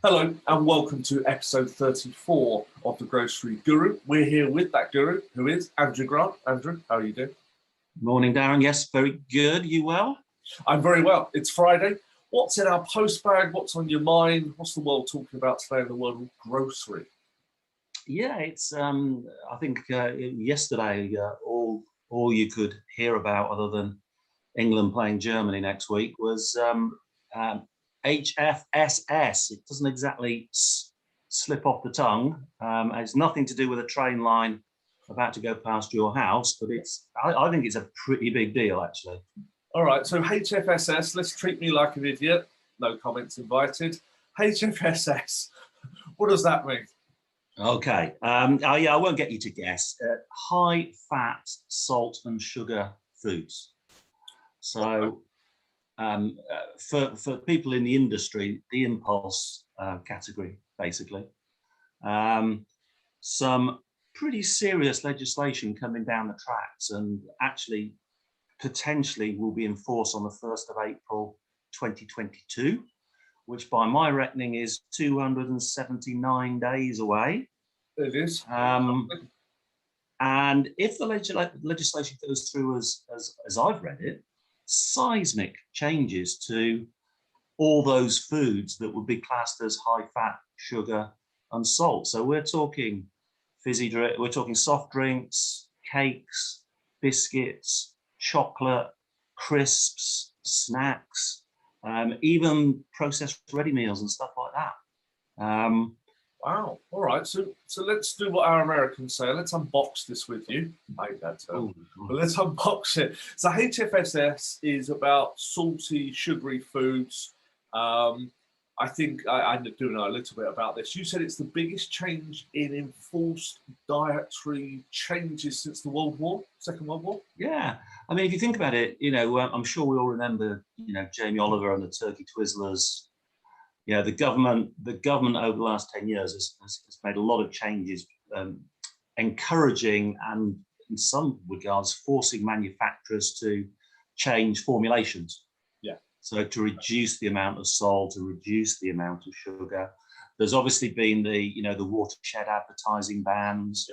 Hello and welcome to episode 34 of The Grocery Guru. We're here with that guru, who is Andrew Grant. Andrew, how are you doing? Morning, Darren. Yes, very good. You well? I'm very well. It's Friday. What's in our postbag? What's on your mind? What's the world talking about today in the world of grocery? Yeah, it's. I think yesterday, all you could hear about, other than England playing Germany next week, was HFSS. It doesn't exactly slip off the tongue. It's nothing to do with a train line about to go past your house, but I think it's a pretty big deal, actually. All right, so HFSS, let's treat me like an idiot. No comments invited. HFSS, what does that mean? Okay, I won't get you to guess. High fat, salt and sugar foods. So for people in the industry, the impulse category, basically. Some pretty serious legislation coming down the tracks and actually potentially will be enforced on the 1st of April 2022, which by my reckoning is 279 days away. It is. And if the legislation goes through as I've read it, seismic changes to all those foods that would be classed as high fat, sugar and salt. So we're talking fizzy drink, we're talking soft drinks, cakes, biscuits, chocolate, crisps, snacks, even processed ready meals and stuff like that. Wow. All right. So let's do what our Americans say. Let's unbox this with you. I hate that term. But let's unbox it. So HFSS is about salty, sugary foods. I think I do know a little bit about this. You said it's the biggest change in enforced dietary changes since the Second World War. Yeah. I mean, if you think about it, I'm sure we all remember, Jamie Oliver and the Turkey Twizzlers. Yeah, the government over the last 10 years has made a lot of changes, encouraging and in some regards forcing manufacturers to change formulations. Yeah. So to reduce the amount of salt, to reduce the amount of sugar. There's obviously been the watershed advertising bans.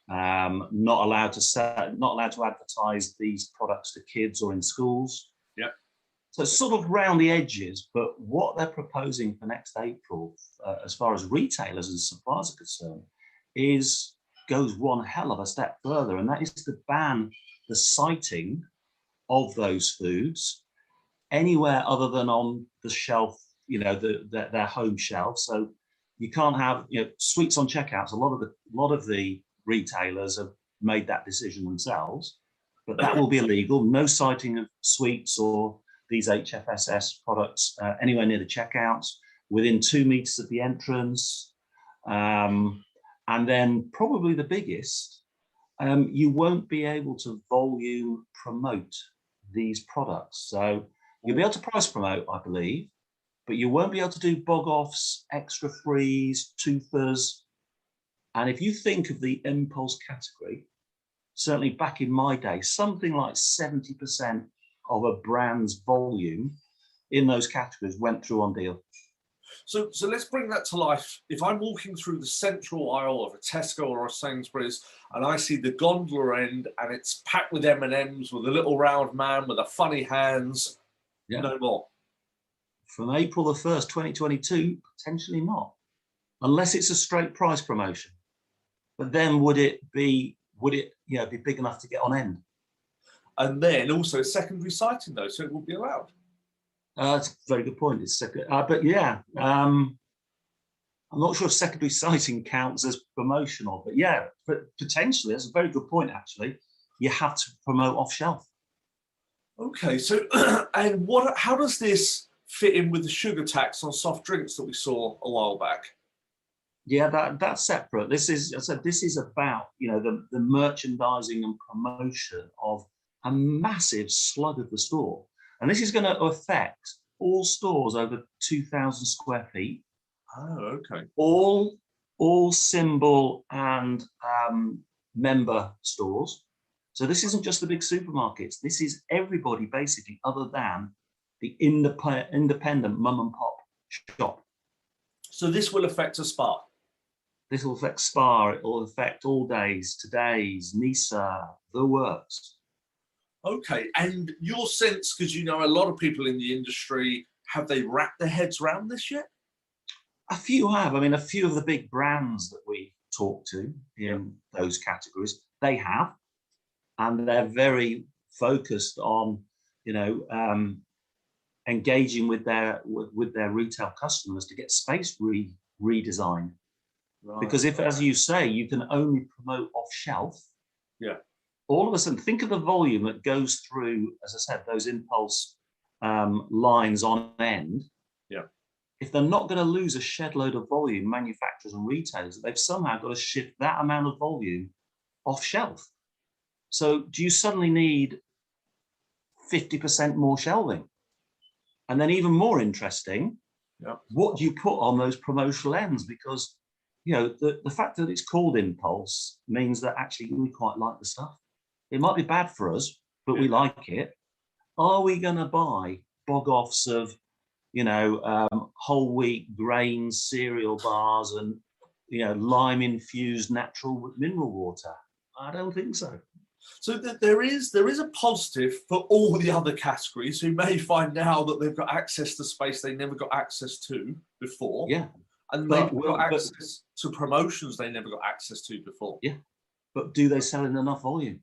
Yeah. Not allowed to advertise these products to kids or in schools. Yeah. So it's sort of round the edges, but what they're proposing for next April, as far as retailers and suppliers are concerned, goes one hell of a step further, and that is to ban the sighting of those foods anywhere other than on the shelf, their home shelf. So you can't have sweets on checkouts. A lot of the retailers have made that decision themselves, but that will be illegal. No sighting of sweets or these HFSS products anywhere near the checkouts, within 2 meters of the entrance. And then probably the biggest, you won't be able to volume promote these products. So you'll be able to price promote, I believe, but you won't be able to do BOGOFs, extra frees, twofers. And if you think of the impulse category, certainly back in my day, something like 70% of a brand's volume in those categories went through on deal. So let's bring that to life. If I'm walking through the central aisle of a Tesco or a Sainsbury's and I see the gondola end and it's packed with M&Ms with a little round man with a funny hands, yeah. No more. From April the 1st, 2022, potentially not, unless it's a straight price promotion. But then would it be big enough to get on end? And then also secondary sighting, though, so it will be allowed. That's a very good point. It's but yeah, I'm not sure if secondary sighting counts as promotional, but yeah, but potentially that's a very good point. Actually, you have to promote off shelf. Okay, so and how does this fit in with the sugar tax on soft drinks that we saw a while back? Yeah, that's separate. This is about the merchandising and promotion of a massive slug of the store. And this is going to affect all stores over 2,000 square feet. Oh, okay. All symbol and member stores. So this isn't just the big supermarkets. This is everybody basically other than the independent mum and pop shop. So this will affect a Spar. This will affect Spar. It will affect All Days, Today's, Nisa, the works. Okay, and your sense, because you know a lot of people in the industry, have they wrapped their heads around this yet? A few have. I mean, a few of the big brands that we talk to in those categories, they have, and they're very focused on, you know, engaging with their retail customers to get space redesigned. Right. Because if, as you say, you can only promote off shelf, all of a sudden, think of the volume that goes through, as I said, those impulse lines on end. Yeah. If they're not going to lose a shed load of volume, manufacturers and retailers, they've somehow got to shift that amount of volume off shelf. So do you suddenly need 50% more shelving? And then even more interesting, what do you put on those promotional ends? Because, you know, the fact that it's called impulse means that actually we quite like the stuff. It might be bad for us, but we like it. Are we going to buy BOGOFs of, you know, whole wheat grains, cereal bars, and, you know, lime infused natural mineral water? I don't think so. So there is a positive for all the other categories who may find now that they've got access to space they never got access to before. Yeah. And they've got access to promotions they never got access to before. Yeah. But do they sell in enough volume?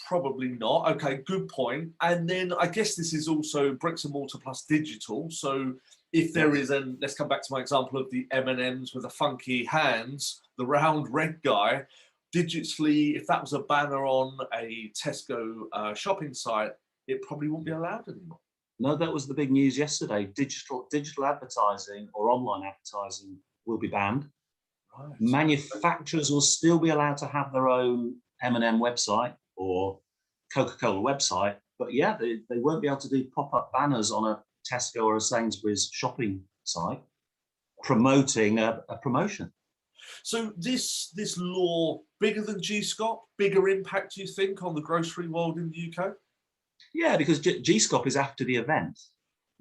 Probably not. Okay, good point. And then I guess this is also bricks and mortar plus digital. So if there is, and let's come back to my example of the M&Ms with the funky hands, the round red guy, digitally, if that was a banner on a Tesco shopping site, it probably won't be allowed anymore. No, that was the big news yesterday. Digital advertising or online advertising will be banned. Right. Manufacturers will still be allowed to have their own M&M website or Coca-Cola website, but yeah, they won't be able to do pop-up banners on a Tesco or a Sainsbury's shopping site promoting a promotion. So this law, bigger than GSCOP, bigger impact, do you think, on the grocery world in the UK? Yeah, because GSCOP is after the event.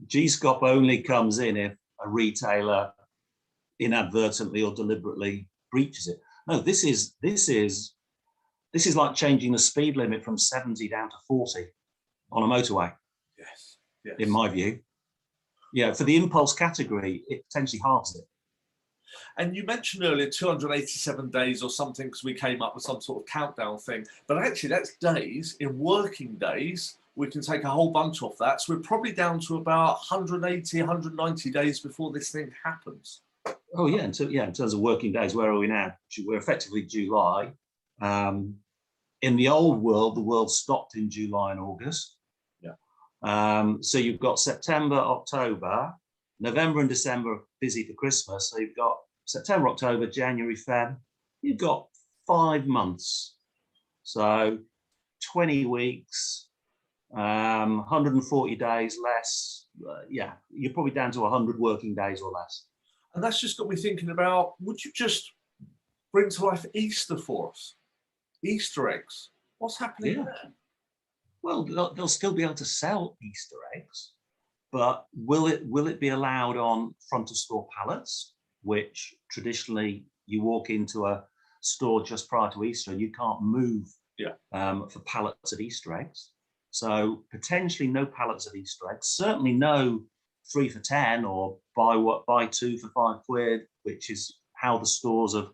GSCOP only comes in if a retailer inadvertently or deliberately breaches it. No, this is like changing the speed limit from 70 down to 40 on a motorway. Yes. In my view. Yeah, for the impulse category, it potentially halves it. And you mentioned earlier 287 days or something, because we came up with some sort of countdown thing. But actually, that's days. In working days, we can take a whole bunch off that. So we're probably down to about 180, 190 days before this thing happens. Oh, yeah. In terms of working days, where are we now? We're effectively July. In the old world, the world stopped in July and August. Yeah. So you've got September, October, November and December busy for Christmas. So you've got September, October, January, Feb. You've got 5 months. So 20 weeks, 140 days less. Yeah, you're probably down to 100 working days or less. And that's just got me thinking about, would you just bring to life Easter for us? Easter eggs. What's happening there? Well, they'll still be able to sell Easter eggs, but will it be allowed on front of store pallets, which traditionally you walk into a store just prior to Easter and you can't move for pallets of Easter eggs. So potentially no pallets of Easter eggs, certainly no 3 for 10 or buy 2 for £5, which is how the stores have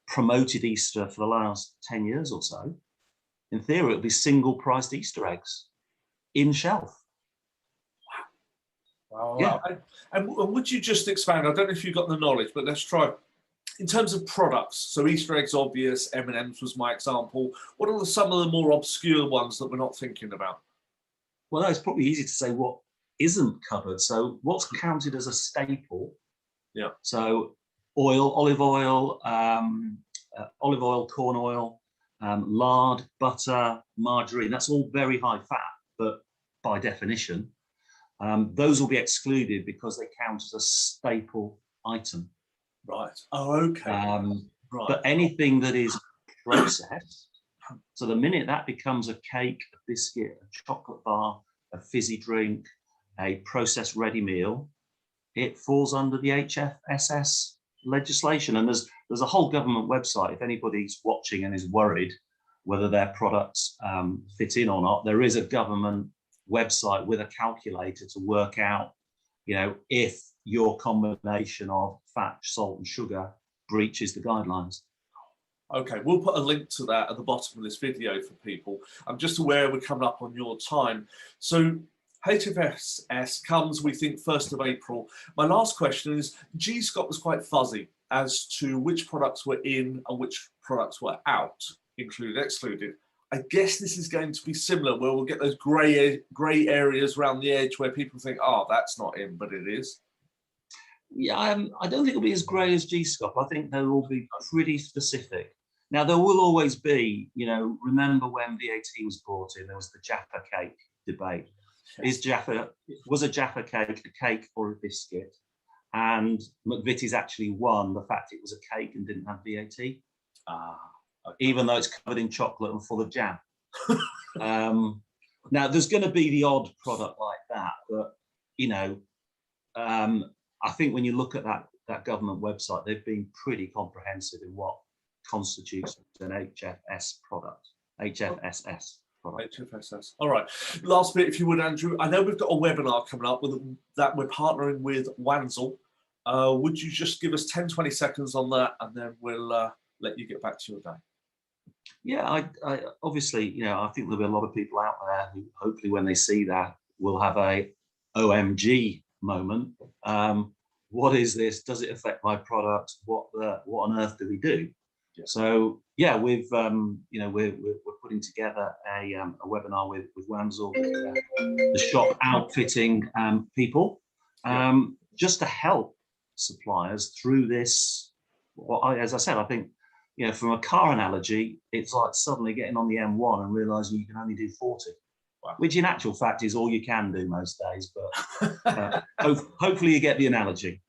promoted Easter for the last 10 years or so. In theory, it'll be single priced Easter eggs in shelf. Wow. Yeah. And would you just expand? I don't know if you've got the knowledge, but let's try. In terms of products, so Easter eggs, obvious, M&Ms was my example. What are some of the more obscure ones that we're not thinking about? Well, it's probably easy to say what isn't covered. So what's counted as a staple? Yeah. So olive oil, corn oil, lard, butter, margarine. That's all very high fat, but by definition, those will be excluded because they count as a staple item. Right. Oh, okay. Right. But anything that is processed, so the minute that becomes a cake, a biscuit, a chocolate bar, a fizzy drink, a processed ready meal, it falls under the HFSS legislation. And there's a whole government website. If anybody's watching and is worried whether their products fit in or not, there is a government website with a calculator to work out, you know, if your combination of fat, salt and sugar breaches the guidelines. Okay, we'll put a link to that at the bottom of this video for people. I'm just aware we're coming up on your time. So HFSS comes, we think, 1st of April. My last question is, G-Scott was quite fuzzy as to which products were in and which products were out, included, excluded. I guess this is going to be similar, where we'll get those grey areas around the edge where people think, oh, that's not in, but it is. Yeah, I don't think it'll be as grey as G-Scott. I think they will be pretty specific. Now, there will always be, you know, remember when VAT was brought in, there was the Jaffa cake debate. Was a Jaffa cake a cake or a biscuit? And McVitie's actually won the fact it was a cake and didn't have VAT. Okay. Even though it's covered in chocolate and full of jam. Now, there's going to be the odd product like that, but, you know, I think when you look at that government website, they've been pretty comprehensive in what constitutes an HFS product, HFSS product. HFSS. All right. Last bit, if you would, Andrew. I know we've got a webinar coming up that we're partnering with Wanzel. Would you just give us 10, 20 seconds on that, and then we'll let you get back to your day? Yeah, I obviously, you know, I think there'll be a lot of people out there who hopefully when they see that will have a OMG moment. What is this? Does it affect my product? What on earth do we do? Yeah. So yeah, we've you know, we're putting together a webinar with Wanzel, the shop outfitting people, just to help suppliers through this. Well, as I said, I think, you know, from a car analogy, it's like suddenly getting on the M1 and realizing you can only do 40. Wow. Which in actual fact is all you can do most days, but hopefully you get the analogy.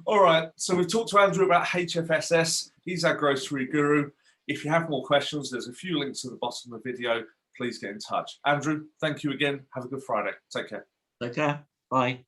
All right, so we've talked to Andrew about HFSS. He's our grocery guru. If you have more questions, there's a few links at the bottom of the video. Please get in touch. Andrew, thank you again. Have a good Friday. Take care. Take care. Bye.